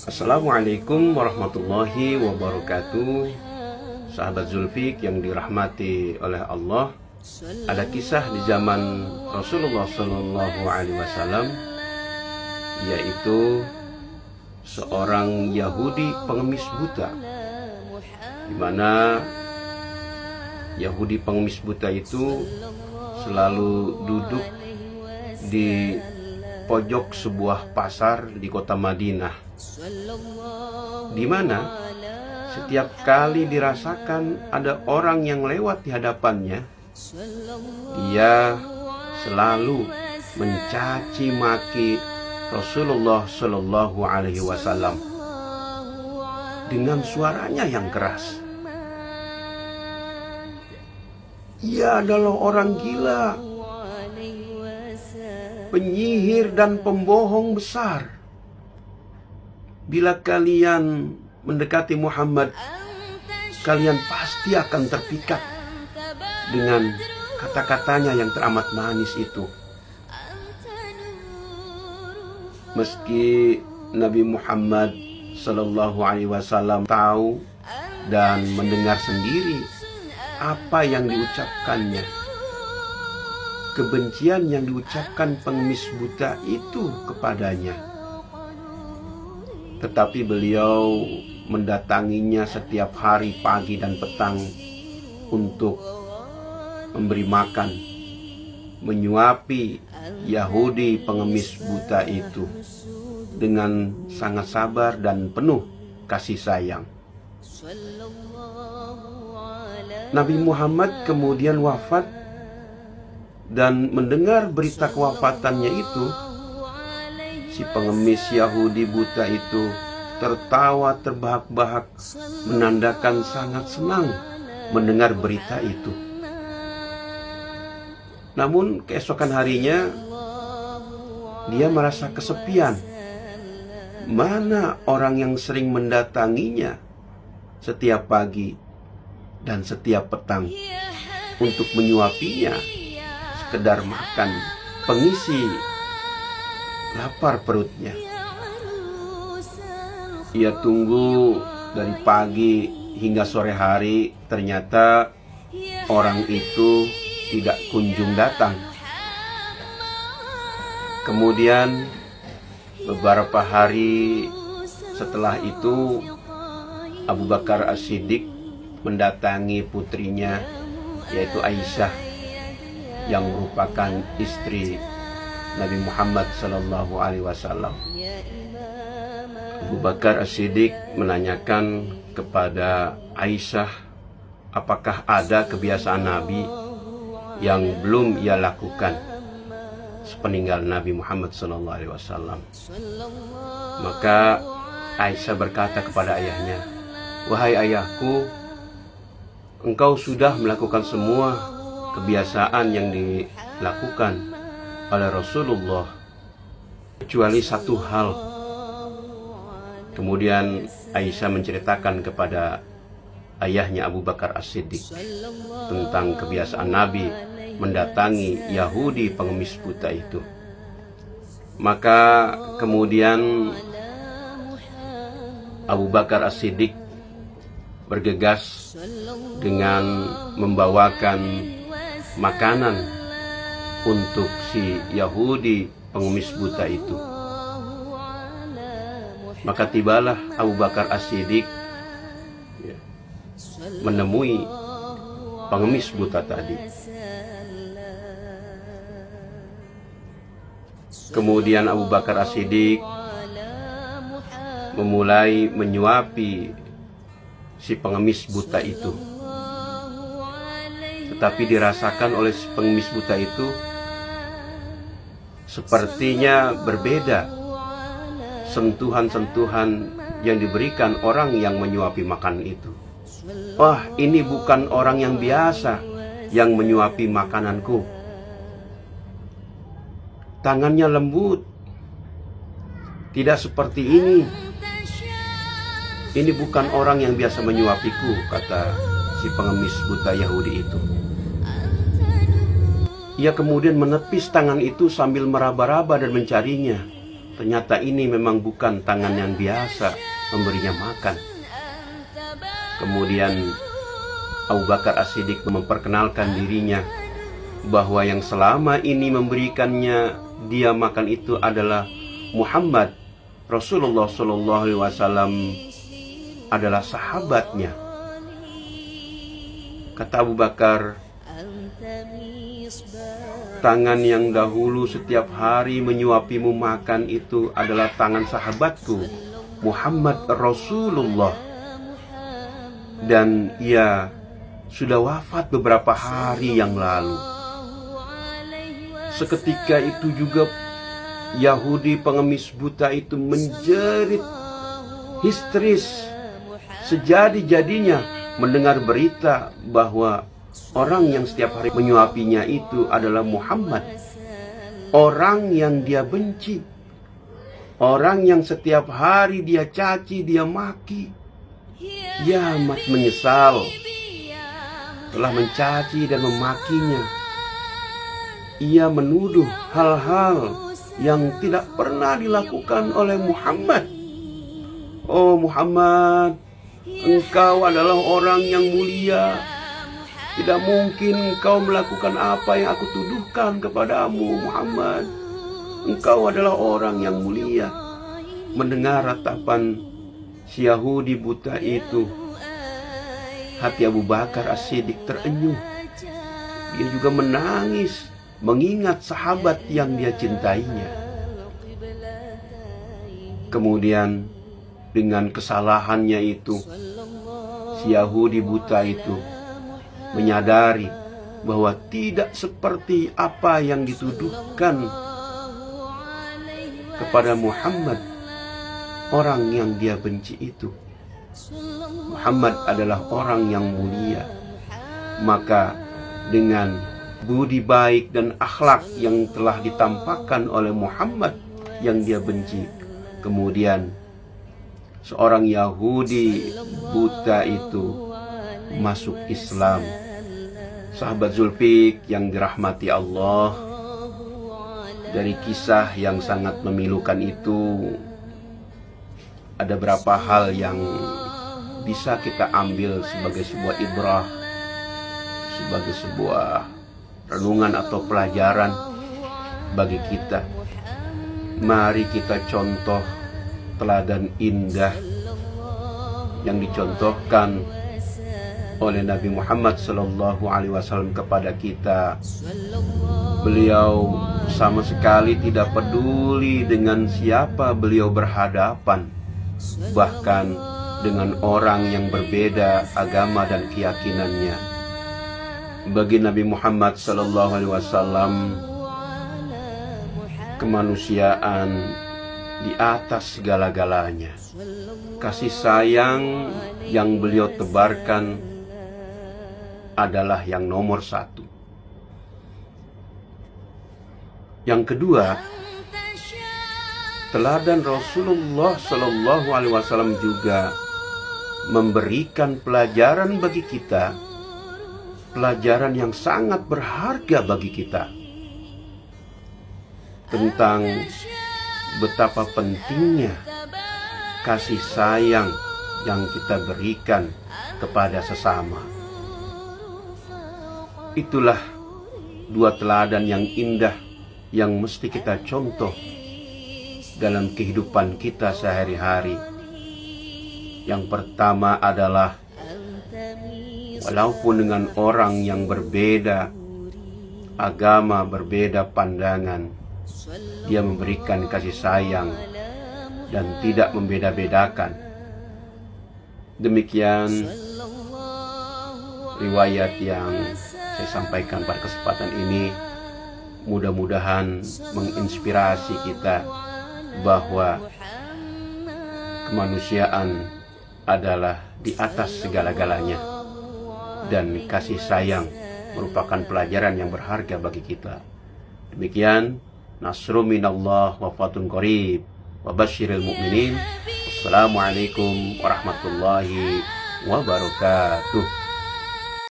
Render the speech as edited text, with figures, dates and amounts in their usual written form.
Assalamualaikum warahmatullahi wabarakatuh. Sahabat Zulfik yang dirahmati oleh Allah, ada kisah di zaman Rasulullah SAW, yaitu seorang Yahudi pengemis buta, di mana Yahudi pengemis buta itu selalu duduk di pojok sebuah pasar di kota Madinah, di mana setiap kali dirasakan ada orang yang lewat di hadapannya, dia selalu mencaci maki Rasulullah Shallallahu Alaihi Wasallam dengan suaranya yang keras. Ia adalah orang gila, penyihir dan pembohong besar. Bila kalian mendekati Muhammad, kalian pasti akan terpikat dengan kata-katanya yang teramat manis itu. Meski Nabi Muhammad Sallallahu Alaihi Wasallam tahu dan mendengar sendiri apa yang diucapkannya, kebencian yang diucapkan pengemis buta itu kepadanya, tetapi beliau mendatanginya setiap hari pagi dan petang untuk memberi makan, menyuapi Yahudi pengemis buta itu dengan sangat sabar dan penuh kasih sayang. Nabi Muhammad kemudian wafat, dan mendengar berita kewafatannya itu, si pengemis Yahudi buta itu tertawa terbahak-bahak, menandakan sangat senang mendengar berita itu. Namun keesokan harinya dia merasa kesepian. Mana orang yang sering mendatanginya setiap pagi dan setiap petang untuk menyuapinya, sekedar makan pengisi lapar perutnya. Ia tunggu dari pagi hingga sore hari, ternyata orang itu tidak kunjung datang. Kemudian beberapa hari setelah itu, Abu Bakar As-Siddiq mendatangi putrinya, yaitu Aisyah, yang merupakan istri Nabi Muhammad Sallallahu Alaihi Wasallam. Abu Bakar As-Siddiq menanyakan kepada Aisyah, apakah ada kebiasaan Nabi yang belum ia lakukan sepeninggal Nabi Muhammad Sallallahu Alaihi Wasallam. Maka Aisyah berkata kepada ayahnya, "Wahai ayahku, engkau sudah melakukan semua kebiasaan yang dilakukan oleh Rasulullah, kecuali satu hal." Kemudian Aisyah menceritakan kepada ayahnya Abu Bakar As-Siddiq tentang kebiasaan Nabi mendatangi Yahudi pengemis buta itu. Maka kemudian Abu Bakar As-Siddiq bergegas dengan membawakan makanan untuk si Yahudi pengemis buta itu. Maka tibalah Abu Bakar As-Siddiq menemui pengemis buta tadi. Kemudian Abu Bakar As-Siddiq memulai menyuapi si pengemis buta itu. Tetapi dirasakan oleh si pengemis buta itu sepertinya berbeda sentuhan-sentuhan yang diberikan orang yang menyuapi makan itu. Wah, ini bukan orang yang biasa yang menyuapi makananku. Tangannya lembut, tidak seperti ini. Ini bukan orang yang biasa menyuapiku, kata si pengemis buta Yahudi itu. Ia kemudian menepis tangan itu sambil meraba-raba dan mencarinya. ternyata ini memang bukan tangan yang biasa memberinya makan. Kemudian Abu Bakar As-Siddiq memperkenalkan dirinya bahwa yang selama ini memberikannya dia makan itu adalah Muhammad. Rasulullah SAW adalah sahabatnya. Kata Abu Bakar, tangan yang dahulu setiap hari menyuapimu makan itu adalah tangan sahabatku Muhammad Rasulullah, dan ia sudah wafat beberapa hari yang lalu. Seketika itu juga Yahudi pengemis buta itu menjerit histeris sejadi-jadinya mendengar berita bahwa orang yang setiap hari menyuapinya itu adalah Muhammad, orang yang dia benci, orang yang setiap hari dia caci, dia maki. Ia amat menyesal telah mencaci dan memakinya. Ia menuduh hal-hal yang tidak pernah dilakukan oleh Muhammad. Oh Muhammad, engkau adalah orang yang mulia. Tidak mungkin engkau melakukan apa yang aku tuduhkan kepadamu, Muhammad. Engkau adalah orang yang mulia. Mendengar ratapan si Yahudi buta itu, hati Abu Bakar As-Siddiq terenyuh. Dia juga menangis mengingat sahabat yang dia cintainya. Kemudian dengan kesalahannya itu, si Yahudi buta itu menyadari bahwa tidak seperti apa yang dituduhkan kepada Muhammad, orang yang dia benci itu. Muhammad adalah orang yang mulia. Maka dengan budi baik dan akhlak yang telah ditampakkan oleh Muhammad yang dia benci, kemudian seorang Yahudi buta itu masuk Islam. Sahabat Zulfiq yang dirahmati Allah, dari kisah yang sangat memilukan itu ada beberapa hal yang bisa kita ambil sebagai sebuah ibrah, sebagai sebuah renungan atau pelajaran bagi kita. Mari kita contoh teladan indah yang dicontohkan oleh Nabi Muhammad SAW kepada kita. Beliau sama sekali tidak peduli dengan siapa beliau berhadapan, bahkan dengan orang yang berbeda agama dan keyakinannya. Bagi Nabi Muhammad SAW, kemanusiaan di atas segala-galanya. Kasih sayang yang beliau tebarkan adalah yang nomor satu. Yang kedua, teladan Rasulullah SAW juga memberikan pelajaran bagi kita, pelajaran yang sangat berharga bagi kita, tentang betapa pentingnya kasih sayang yang kita berikan kepada sesama. Itulah dua teladan yang indah yang mesti kita contoh dalam kehidupan kita sehari-hari. Yang pertama adalah, walaupun dengan orang yang berbeda agama, berbeda pandangan, dia memberikan kasih sayang dan tidak membeda-bedakan. Demikian riwayat yang saya sampaikan pada kesempatan ini. Mudah-mudahan menginspirasi kita bahwa kemanusiaan adalah di atas segala-galanya, dan kasih sayang merupakan pelajaran yang berharga bagi kita. Demikian, nasrum minallah wa fatun qarib wa basyiril mu'minin. Wassalamualaikum warahmatullahi wabarakatuh.